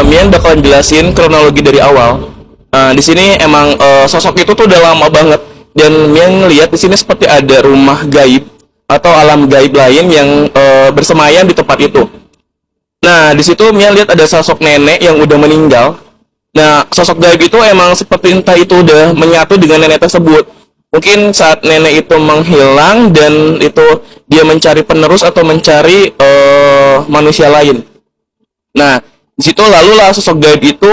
Mian bakalan jelasin kronologi dari awal. Di sini emang sosok itu tuh udah lama banget, dan Mian ngeliat di sini seperti ada rumah gaib atau alam gaib lain yang bersemayam di tempat itu. Nah, di situ Mia lihat ada sosok nenek yang udah meninggal. Nah, sosok gaib itu emang seperti entah itu udah menyatu dengan nenek tersebut. Mungkin saat nenek itu menghilang dan itu dia mencari penerus atau mencari manusia lain. Nah, di situ lalulah sosok gaib itu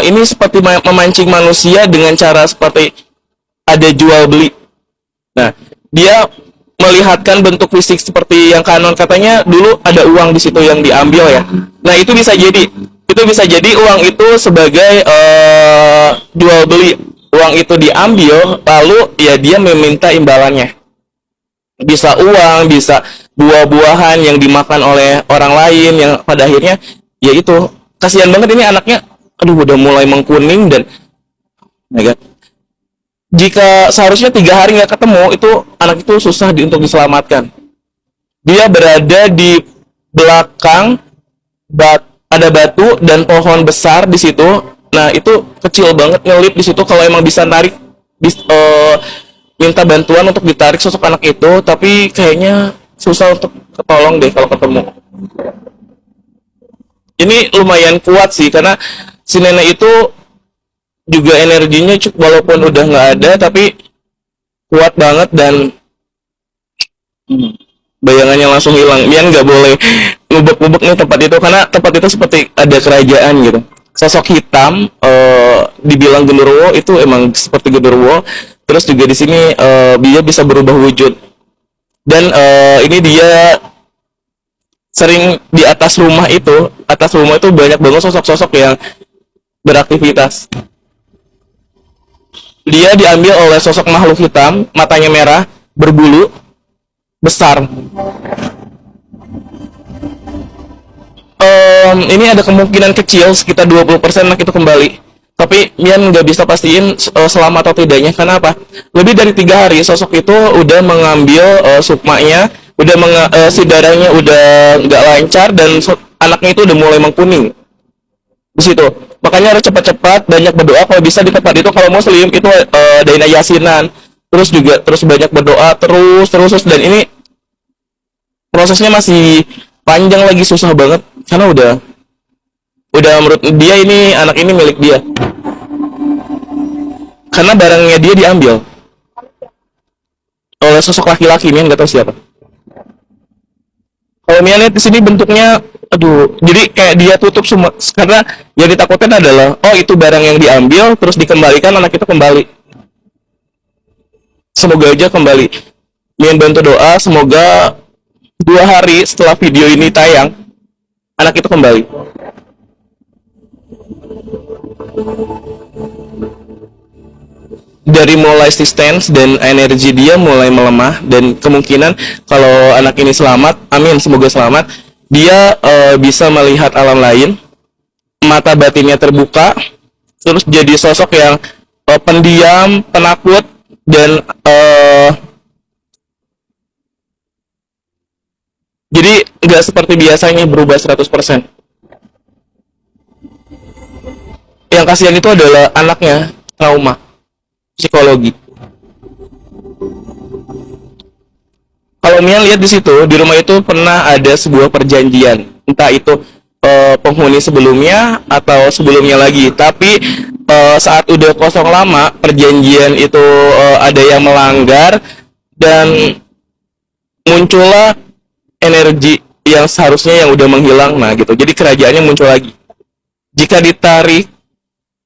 ini seperti memancing manusia dengan cara seperti ada jual beli. Nah, dia melihatkan bentuk fisik seperti yang kanon, katanya dulu ada uang di situ yang diambil ya. Nah, itu bisa jadi uang itu sebagai jual beli. Uang itu diambil lalu ya dia meminta imbalannya. Bisa uang, bisa buah-buahan yang dimakan oleh orang lain yang pada akhirnya ya itu kasihan banget ini anaknya, aduh udah mulai mengkuning dan ya kan? Jika seharusnya 3 hari nggak ketemu, itu anak itu susah untuk diselamatkan. Dia berada di belakang ada batu dan pohon besar di situ. Nah, itu kecil banget, ngelip di situ. Kalau emang bisa narik, minta bantuan untuk ditarik sosok anak itu, tapi kayaknya susah untuk ketolong deh kalau ketemu. Ini lumayan kuat sih, karena si nenek itu juga energinya walaupun udah nggak ada tapi kuat banget dan bayangannya langsung hilang. Mian nggak boleh ngubek-ngubek nih tempat itu karena tempat itu seperti ada kerajaan gitu. Sosok hitam dibilang genderuwo itu emang seperti genderuwo. Terus juga di sini dia bisa berubah wujud dan ini dia sering di atas rumah itu banyak banget sosok-sosok yang beraktivitas. Dia diambil oleh sosok makhluk hitam, matanya merah, berbulu, besar. Ini ada kemungkinan kecil sekitar 20% anak itu kembali. Tapi Mian nggak bisa pastiin selamat atau tidaknya. Karena apa? Lebih dari 3 hari sosok itu udah mengambil sukmanya, si darahnya udah nggak lancar dan anaknya itu udah mulai mengkuning. Di situ. Makanya harus cepat-cepat banyak berdoa kalau bisa di tempat itu. Kalau muslim itu daina yasinan, terus banyak berdoa terus dan ini prosesnya masih panjang lagi, susah banget karena udah menurut dia ini anak ini milik dia karena barangnya dia diambil oleh sosok laki-laki. Mian nggak tahu siapa. Kalau Mian lihat di sini bentuknya, aduh, jadi kayak dia tutup semua karena yang ditakutkan adalah itu barang yang diambil terus dikembalikan, anak itu kembali. Semoga aja kembali. Mian bantu doa semoga 2 hari setelah video ini tayang anak itu kembali. Dari mulai stance dan energi dia mulai melemah dan kemungkinan kalau anak ini selamat, amin semoga selamat, dia bisa melihat alam lain, mata batinnya terbuka, terus jadi sosok yang pendiam, penakut dan jadi nggak seperti biasanya berubah 100%. Yang kasihan itu adalah anaknya trauma psikologi. Kalau Mia lihat di situ, di rumah itu pernah ada sebuah perjanjian, entah itu penghuni sebelumnya atau sebelumnya lagi. Tapi saat udah kosong lama, perjanjian itu ada yang melanggar dan muncullah energi yang seharusnya yang udah menghilang. Nah gitu, jadi kerajaannya muncul lagi. Jika ditarik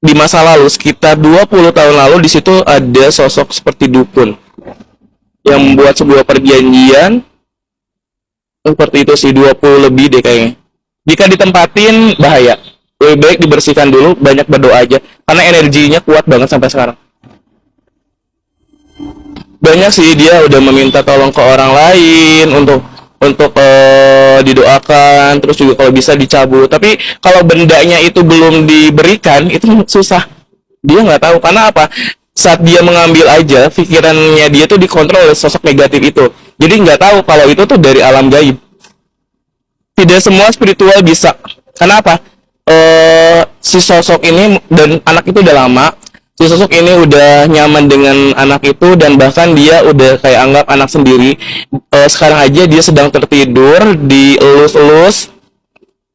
di masa lalu sekitar 20 tahun lalu, di situ ada sosok seperti dukun yang membuat sebuah perjanjian seperti itu sih, 20 lebih deh kayaknya. Jika ditempatin bahaya, lebih baik dibersihkan dulu, banyak berdoa aja karena energinya kuat banget sampai sekarang. Banyak sih dia udah meminta tolong ke orang lain untuk didoakan, terus juga kalau bisa dicabut. Tapi kalau bendanya itu belum diberikan, itu susah. Dia nggak tahu karena apa? Saat dia mengambil aja, pikirannya dia tuh dikontrol oleh sosok negatif itu. Jadi nggak tahu kalau itu tuh dari alam gaib. Tidak semua spiritual bisa. Karena apa? si sosok ini dan anak itu udah lama. Si sosok ini udah nyaman dengan anak itu dan bahkan dia udah kayak anggap anak sendiri. Sekarang aja dia sedang tertidur, dielus-elus,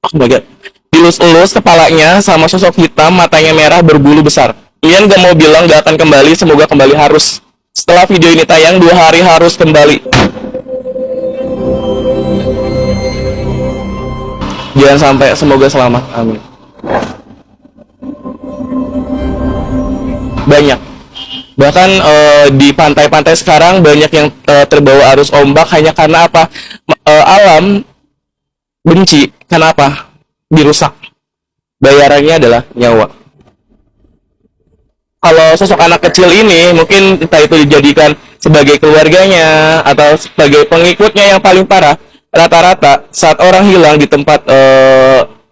oh my god, dilus-elus kepalanya sama sosok hitam, matanya merah berbulu besar. Ian gak mau bilang gak akan kembali, semoga kembali harus. Setelah video ini tayang 2 hari harus kembali. Jangan sampai, semoga selamat, amin. Banyak, bahkan di pantai-pantai sekarang banyak yang terbawa arus ombak hanya karena apa? Alam benci, kenapa? Dirusak, bayarannya adalah nyawa. Kalau sosok anak kecil ini mungkin entah itu dijadikan sebagai keluarganya atau sebagai pengikutnya, yang paling parah rata-rata saat orang hilang di tempat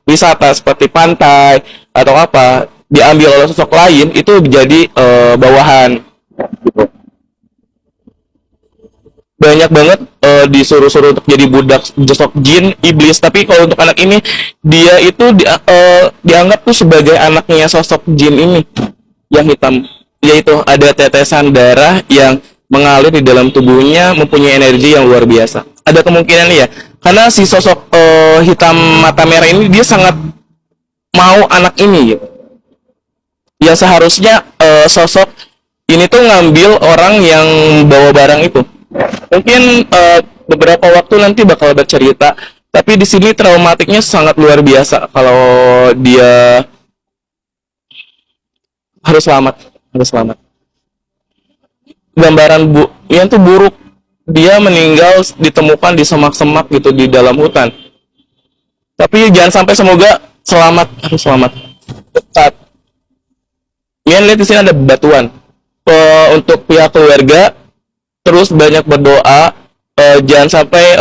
wisata seperti pantai atau apa, diambil oleh sosok lain, itu menjadi bawahan gitu. Banyak banget disuruh-suruh untuk jadi budak sosok jin iblis, tapi kalau untuk anak ini dia itu dianggap tuh sebagai anaknya sosok jin ini yang hitam, yaitu ada tetesan darah yang mengalir di dalam tubuhnya, mempunyai energi yang luar biasa. Ada kemungkinan ya, karena si sosok hitam mata merah ini dia sangat mau anak ini gitu. Ya seharusnya sosok ini tuh ngambil orang yang bawa barang itu. Mungkin beberapa waktu nanti bakal bercerita, tapi di sini traumatiknya sangat luar biasa. Kalau dia harus selamat, harus selamat. Gambaran yang tuh buruk, dia meninggal ditemukan di semak-semak gitu di dalam hutan. Tapi jangan sampai, semoga selamat, harus selamat. Tepat. Mian lihat di sini ada batuan. Untuk pihak keluarga terus banyak berdoa, jangan sampai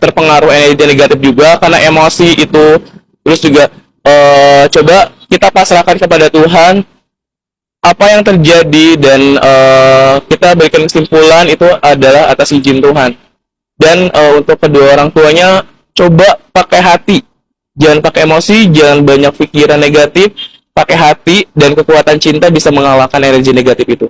terpengaruh energi negatif juga karena emosi itu. Terus juga coba kita pasrahkan kepada Tuhan apa yang terjadi dan kita berikan kesimpulan itu adalah atas izin Tuhan. Dan untuk kedua orang tuanya coba pakai hati, jangan pakai emosi, jangan banyak pikiran negatif, pakai hati dan kekuatan cinta bisa mengalahkan energi negatif itu.